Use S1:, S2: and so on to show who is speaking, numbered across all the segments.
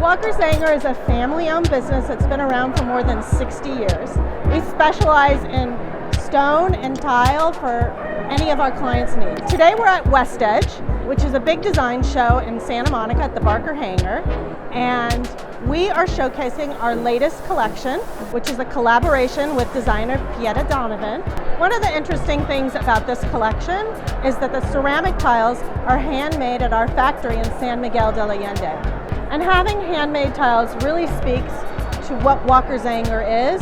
S1: Walker Zanger is a family-owned business that's been around for more than 60 years. We specialize in stone and tile for any of our clients' needs. Today we're at West Edge, which is a big design show in Santa Monica at the Barker Hangar, and we are showcasing our latest collection, which is a collaboration with designer Pieta Donovan. One of the interesting things about this collection is that the ceramic tiles are handmade at our factory in San Miguel de Allende. And having handmade tiles really speaks to what Walker Zanger is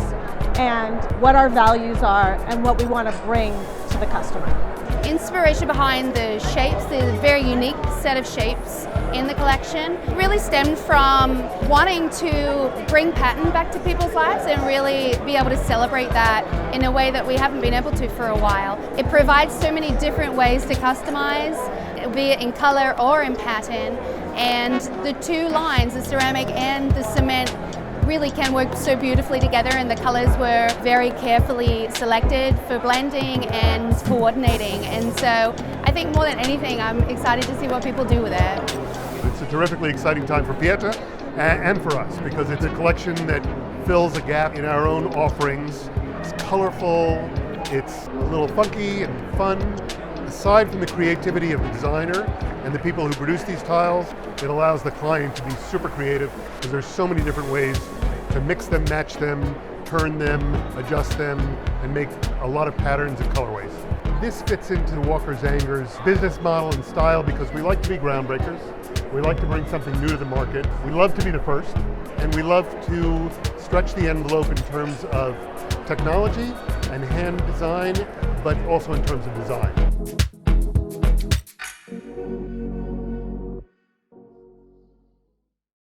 S1: and what our values are and what we want to bring to the customer.
S2: Inspiration behind the shapes, the very unique set of shapes in the collection, really stemmed from wanting to bring pattern back to people's lives and really be able to celebrate that in a way that we haven't been able to for a while. It provides so many different ways to customize, be it in color or in pattern, and the two lines, the ceramic and the cement, really can work so beautifully together, and the colors were very carefully selected for blending and coordinating. And so I think more than anything, I'm excited to see what people do with it.
S3: It's a terrifically exciting time for Pieta and for us because it's a collection that fills a gap in our own offerings. It's colorful, it's a little funky and fun. Aside from the creativity of the designer and the people who produce these tiles, it allows the client to be super creative because there's so many different ways to mix them, match them, turn them, adjust them, and make a lot of patterns and colorways. This fits into Walker Zanger's business model and style because we like to be groundbreakers. We like to bring something new to the market. We love to be the first, and we love to stretch the envelope in terms of technology and hand design, but also in terms of design.